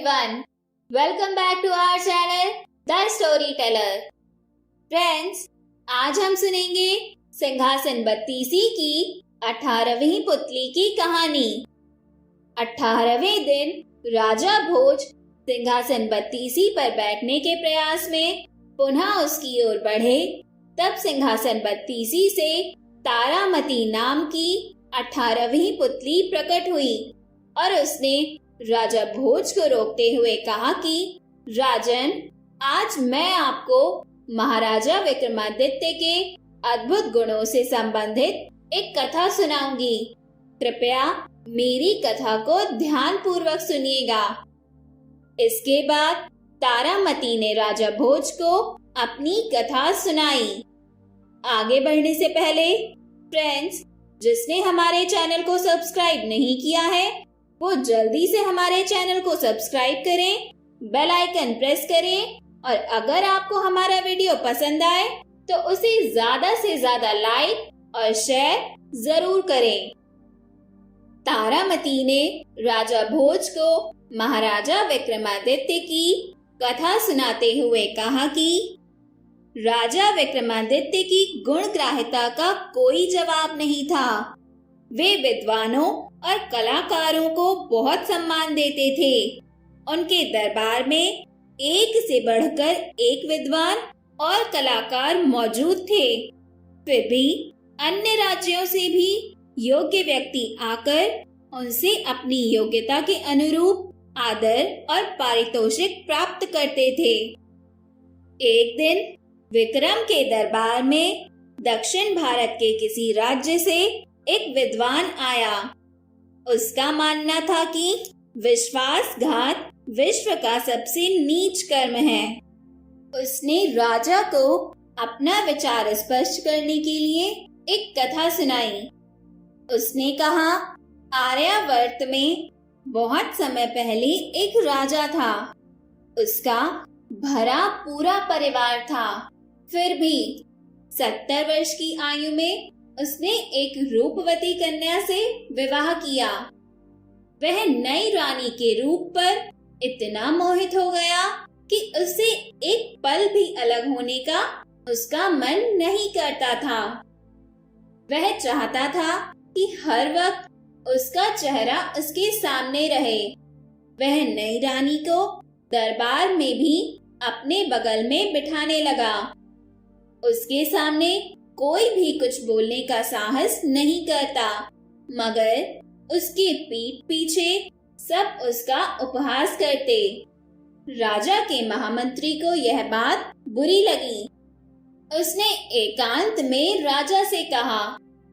everyone. Welcome back to our channel, The Storyteller. Friends, आज हम सुनेंगे सिंहासन बत्तीसी की 18वीं पुतली की कहानी। 18वें दिन राजा भोज सिंहासन बत्तीसी पर बैठने के प्रयास में पुनः उसकी ओर बढ़े, तब सिंहासन बत्तीसी से तारामती नाम की 18वीं पुतली प्रकट हुई और उसने राजा भोज को रोकते हुए कहा कि राजन, आज मैं आपको महाराजा विक्रमादित्य के अद्भुत गुणों से संबंधित एक कथा सुनाऊंगी। कृपया मेरी कथा को ध्यान पूर्वक सुनिएगा। इसके बाद तारामती ने राजा भोज को अपनी कथा सुनाई। आगे बढ़ने से पहले फ्रेंड्स, जिसने हमारे चैनल को सब्सक्राइब नहीं किया है वो जल्दी से हमारे चैनल को सब्सक्राइब करें, बेल आइकन प्रेस करें और अगर आपको हमारा वीडियो पसंद आए तो उसे ज्यादा से ज्यादा लाइक और शेयर जरूर करें। तारामती ने राजा भोज को महाराजा विक्रमादित्य की कथा सुनाते हुए कहा कि राजा विक्रमादित्य की गुणग्राहिता का कोई जवाब नहीं था। वे विद्वानों और कलाकारों को बहुत सम्मान देते थे। उनके दरबार में एक से बढ़कर एक विद्वान और कलाकार मौजूद थे। फिर भी अन्य राज्यों से भी योग्य व्यक्ति आकर उनसे अपनी योग्यता के अनुरूप आदर और पारितोषिक प्राप्त करते थे। एक दिन विक्रम के दरबार में दक्षिण भारत के किसी राज्य से एक विद्वान आया। उसका मानना था कि विश्वासघात विश्व का सबसे नीच कर्म है। उसने राजा को अपना विचार स्पष्ट करने के लिए एक कथा सुनाई। उसने कहा, आर्यावर्त में बहुत समय पहले एक राजा था। उसका भरा पूरा परिवार था। फिर भी 70 वर्ष की आयु में उसने एक रूपवती कन्या से विवाह किया। वह नई रानी के रूप पर इतना मोहित हो गया कि उससे एक पल भी अलग होने का उसका मन नहीं करता था। वह चाहता था कि हर वक्त उसका चेहरा उसके सामने रहे। वह नई रानी को दरबार में भी अपने बगल में बिठाने लगा। उसके सामने कोई भी कुछ बोलने का साहस नहीं करता, मगर उसके पीठ पीछे सब उसका उपहास करते। राजा के महामंत्री को यह बात बुरी लगी। उसने एकांत में राजा से कहा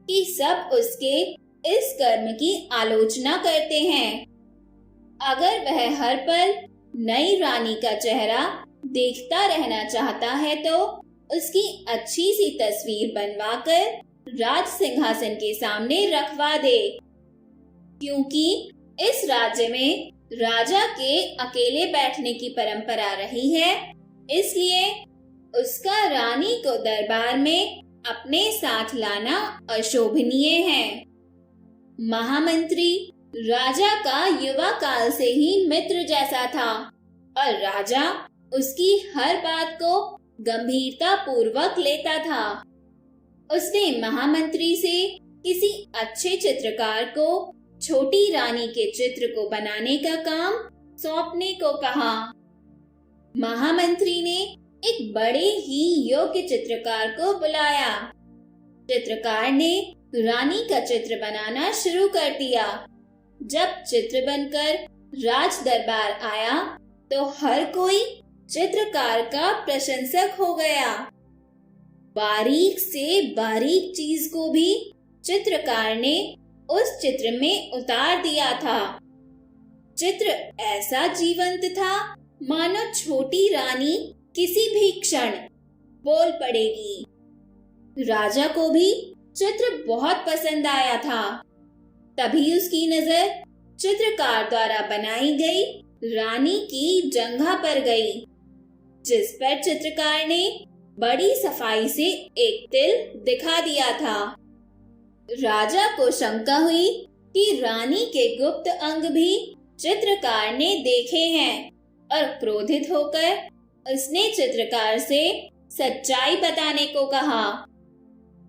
कि सब उसके इस कर्म की आलोचना करते हैं। अगर वह हर पल नई रानी का चेहरा देखता रहना चाहता है तो उसकी अच्छी सी तस्वीर बनवाकर राज सिंहासन के सामने रखवा दे। क्योंकि इस राज्य में राजा के अकेले बैठने की परंपरा रही है, इसलिए उसका रानी को दरबार में अपने साथ लाना अशोभनीय है। महामंत्री राजा का युवा काल से ही मित्र जैसा था और राजा उसकी हर बात को गंभीरता पूर्वक लेता था। उसने महामंत्री से किसी अच्छे चित्रकार को छोटी रानी के चित्र को बनाने का काम सौंपने को कहा। महामंत्री ने एक बड़े ही योग्य चित्रकार को बुलाया। चित्रकार ने रानी का चित्र बनाना शुरू कर दिया। जब चित्र बनकर राज दरबार आया तो हर कोई चित्रकार का प्रशंसक हो गया। बारीक से बारीक चीज को भी चित्रकार ने उस चित्र में उतार दिया था। चित्र ऐसा जीवंत था मानो छोटी रानी किसी भी क्षण बोल पड़ेगी। राजा को भी चित्र बहुत पसंद आया था। तभी उसकी नजर चित्रकार द्वारा बनाई गई रानी की जंघा पर गई, जिस पर चित्रकार ने बड़ी सफाई से एक तिल दिखा दिया था। राजा को शंका हुई कि रानी के गुप्त अंग भी चित्रकार ने देखे हैं और क्रोधित होकर उसने चित्रकार से सच्चाई बताने को कहा।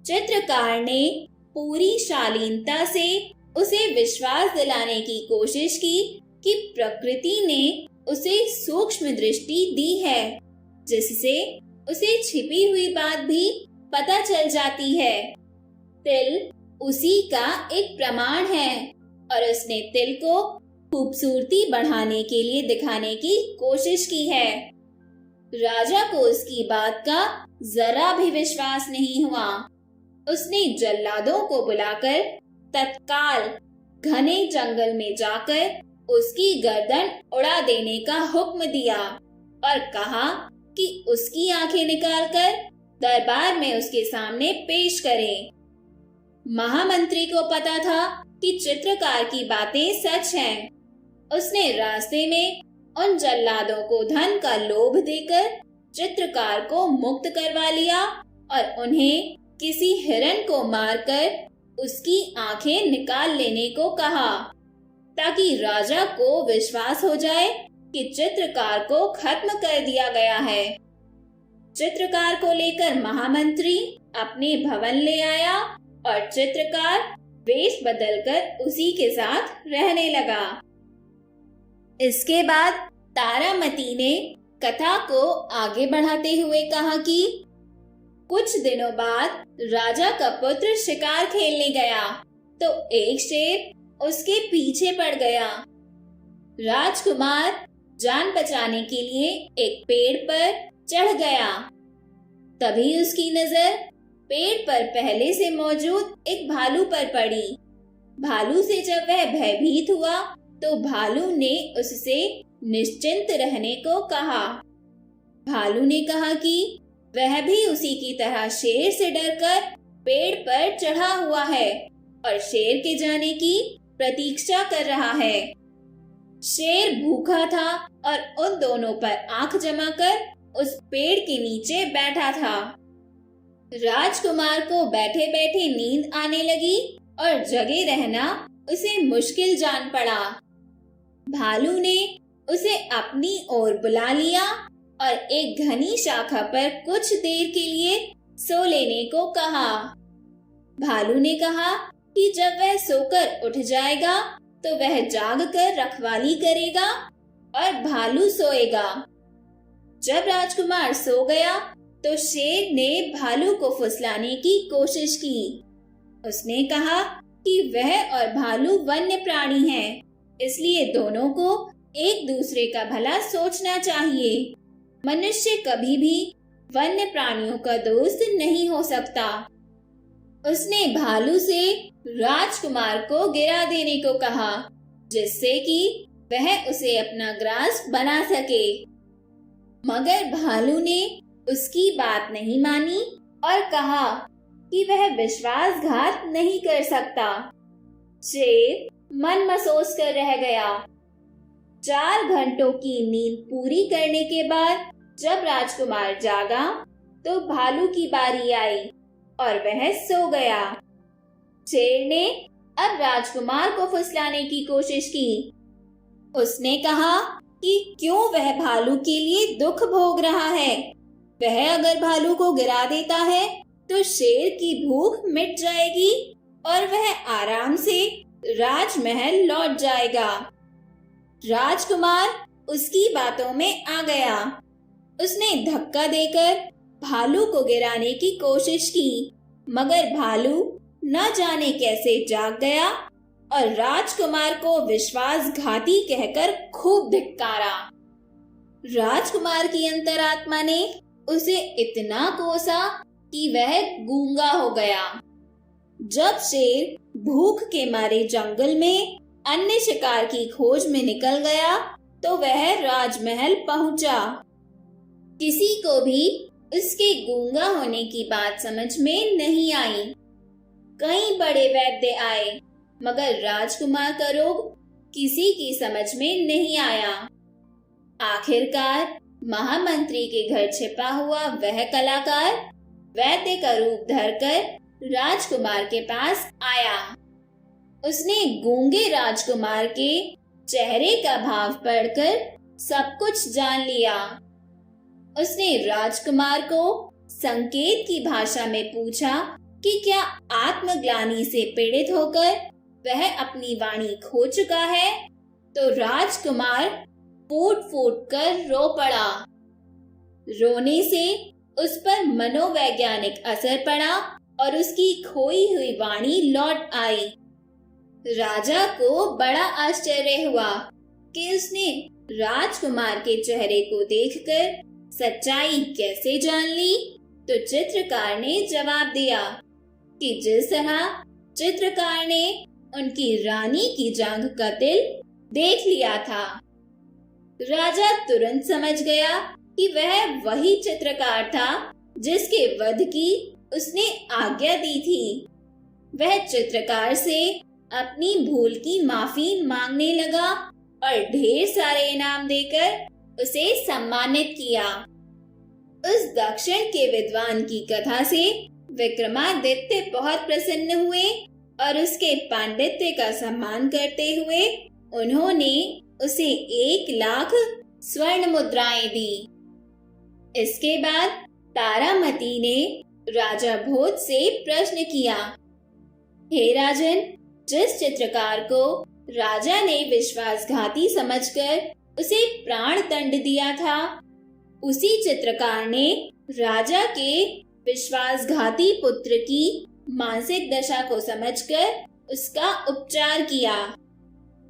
चित्रकार ने पूरी शालीनता से उसे विश्वास दिलाने की कोशिश की कि प्रकृति ने उसे सूक्ष्म दृष्टि दी है, जिससे उसे छिपी हुई बात भी पता चल जाती है। तिल उसी का एक प्रमाण है और उसने तिल को खूबसूरती बढ़ाने के लिए दिखाने की कोशिश की है। राजा को उसकी बात का जरा भी विश्वास नहीं हुआ। उसने जल्लादों को बुलाकर तत्काल घने जंगल में जाकर उसकी गर्दन उड़ा देने का हुक्म दिया और कहा कि उसकी आंखें निकालकर दरबार में उसके सामने पेश करें। महामंत्री को पता था कि चित्रकार की बातें सच हैं। उसने रास्ते में उन जल्लादों को धन का लोभ देकर चित्रकार को मुक्त करवा लिया और उन्हें किसी हिरण को मारकर उसकी आंखें निकाल लेने को कहा, ताकि राजा को विश्वास हो जाए कि चित्रकार को खत्म कर दिया गया है। चित्रकार को लेकर महामंत्री अपने भवन ले आया और चित्रकार वेश बदलकर उसी के साथ रहने लगा। इसके बाद तारामती ने कथा को आगे बढ़ाते हुए कहा कि कुछ दिनों बाद राजा का पुत्र शिकार खेलने गया तो एक शेर उसके पीछे पड़ गया। राजकुमार जान बचाने के लिए एक पेड़ पर चढ़ गया। तभी उसकी नजर पेड़ पर पहले से मौजूद एक भालू पर पड़ी। भालू से जब वह भयभीत हुआ तो भालू ने उससे निश्चिंत रहने को कहा। भालू ने कहा कि वह भी उसी की तरह शेर से डरकर पेड़ पर चढ़ा हुआ है और शेर के जाने की प्रतीक्षा कर रहा है। शेर भूखा था और उन दोनों पर आंख जमाकर उस पेड़ के नीचे बैठा था। राजकुमार को बैठे बैठे नींद आने लगी और जगे रहना उसे मुश्किल जान पड़ा। भालू ने उसे अपनी ओर बुला लिया और एक घनी शाखा पर कुछ देर के लिए सो लेने को कहा। भालू ने कहा कि जब वह सोकर उठ जाएगा तो वह जागकर रखवाली करेगा और भालू सोएगा। जब राजकुमार सो गया तो शेर ने भालू को फुसलाने की कोशिश की। उसने कहा कि वह और भालू वन्य प्राणी हैं, इसलिए दोनों को एक दूसरे का भला सोचना चाहिए। मनुष्य कभी भी वन्य प्राणियों का दोस्त नहीं हो सकता। उसने भालू से राजकुमार को गिरा देने को कहा, जिससे कि वह उसे अपना ग्रास बना सके। मगर भालू ने उसकी बात नहीं मानी और कहा कि वह विश्वासघात नहीं कर सकता। शेर मन महसूस कर रह गया। 4 घंटों की नींद पूरी करने के बाद जब राजकुमार जागा तो भालू की बारी आई और वह सो गया। शेर ने अब राजकुमार को फुसलाने की कोशिश की। उसने कहा कि क्यों वह भालू के लिए दुख भोग रहा है। वह अगर भालू को गिरा देता है तो शेर की भूख मिट जाएगी और वह आराम से राजमहल लौट जाएगा। राजकुमार उसकी बातों में आ गया। उसने धक्का देकर भालू को गिराने की कोशिश की, मगर भालू न जाने कैसे जाग गया और राजकुमार को विश्वासघाती कहकर खूब धिक्कारा। राजकुमार की अंतरात्मा ने उसे इतना कोसा कि वह गूंगा हो गया। जब शेर भूख के मारे जंगल में अन्य शिकार की खोज में निकल गया तो वह राजमहल पहुंचा। किसी को भी उसके गूंगा होने की बात समझ में नहीं आई। कई बड़े वैद्य आए, मगर राजकुमार का रोग किसी की समझ में नहीं आया। आखिरकार महामंत्री के घर छिपा हुआ वह कलाकार वैद्य का रूप धरकर राजकुमार के पास आया। उसने गूंगे राजकुमार के चेहरे का भाव पढ़कर सब कुछ जान लिया। उसने राजकुमार को संकेत की भाषा में पूछा कि क्या आत्मग्लानि से पीड़ित होकर वह अपनी वाणी खो चुका है। तो राजकुमार फूट फूट कर रो पड़ा। रोने से उस पर मनोवैज्ञानिक असर पड़ा और उसकी खोई हुई वाणी लौट आई। राजा को बड़ा आश्चर्य हुआ कि उसने राजकुमार के चेहरे को देखकर सच्चाई कैसे जान ली। तो चित्रकार ने जवाब दिया कि जिस तरह चित्रकार ने उनकी रानी की जांघ का तिल देख लिया था। राजा तुरंत समझ गया कि वह वही चित्रकार था जिसके वध की उसने आज्ञा दी थी। वह चित्रकार से अपनी भूल की माफी मांगने लगा और ढेर सारे इनाम देकर उसे सम्मानित किया। उस दक्षिण के विद्वान की कथा से विक्रमादित्य बहुत प्रसन्न हुए और उसके पांडित्य का सम्मान करते हुए उन्होंने उसे 1,00,000 स्वर्ण मुद्राएं दी। इसके बाद तारामती ने राजा भोज से प्रश्न किया, हे राजन, जिस चित्रकार को राजा ने विश्वासघाती समझकर उसे प्राण दंड दिया था, उसी चित्रकार ने राजा के विश्वासघाती पुत्र की मानसिक दशा को समझकर उसका उपचार किया।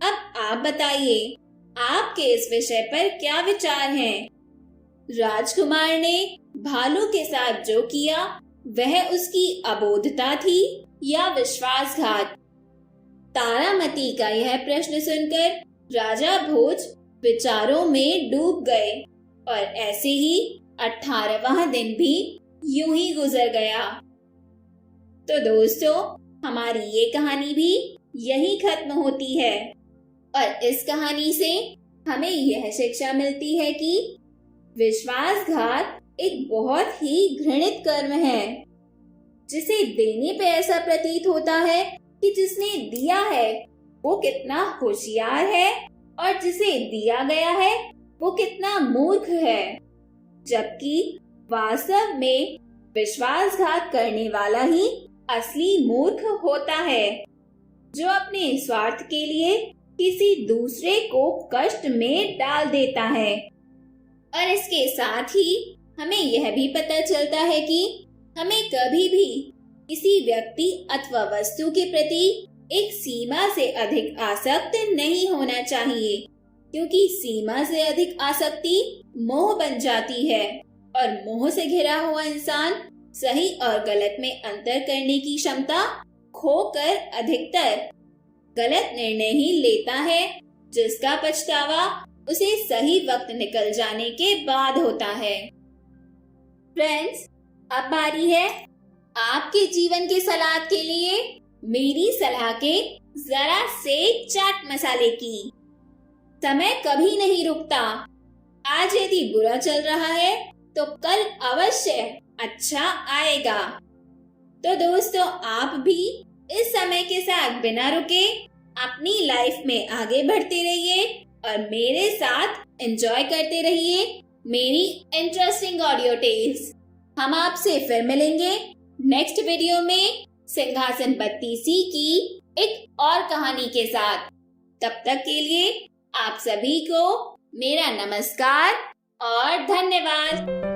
अब आप बताइए, आपके इस विषय पर क्या विचार हैं? राजकुमार ने भालू के साथ जो किया वह उसकी अबोधता थी या विश्वासघात? तारामती का यह प्रश्न सुनकर राजा भोज विचारों में डूब गए और ऐसे ही 18वां दिन भी यूं ही गुजर गया। तो दोस्तों, हमारी ये कहानी भी यही खत्म होती है और इस कहानी से हमें यह शिक्षा मिलती है कि विश्वासघात एक बहुत ही घृणित कर्म है, जिसे देने पे ऐसा प्रतीत होता है कि जिसने दिया है वो कितना होशियार है और जिसे दिया गया है वो कितना मूर्ख है, जबकि वास्तव में विश्वासघात करने वाला ही असली मूर्ख होता है, जो अपने स्वार्थ के लिए किसी दूसरे को कष्ट में डाल देता है। और इसके साथ ही हमें यह भी पता चलता है कि हमें कभी भी किसी व्यक्ति अथवा वस्तु के प्रति एक सीमा से अधिक आसक्त नहीं होना चाहिए, क्योंकि सीमा से अधिक आसक्ति मोह बन जाती है और मोह से घिरा हुआ इंसान सही और गलत में अंतर करने की क्षमता खोकर अधिकतर गलत निर्णय ही लेता है, जिसका पछतावा उसे सही वक्त निकल जाने के बाद होता है। फ्रेंड्स, अब बारी है आपके जीवन के सलाद के लिए मेरी सलाह के जरा से चाट मसाले की। समय कभी नहीं रुकता। आज यदि बुरा चल रहा है तो कल अवश्य अच्छा आएगा। तो दोस्तों, आप भी इस समय के साथ बिना रुके अपनी लाइफ में आगे बढ़ते रहिए और मेरे साथ एंजॉय करते रहिए मेरी इंटरेस्टिंग ऑडियो टेल्स। हम आपसे फिर मिलेंगे नेक्स्ट वीडियो में सिंहासन 32 की एक और कहानी के साथ। तब तक के लिए आप सभी को मेरा नमस्कार और धन्यवाद।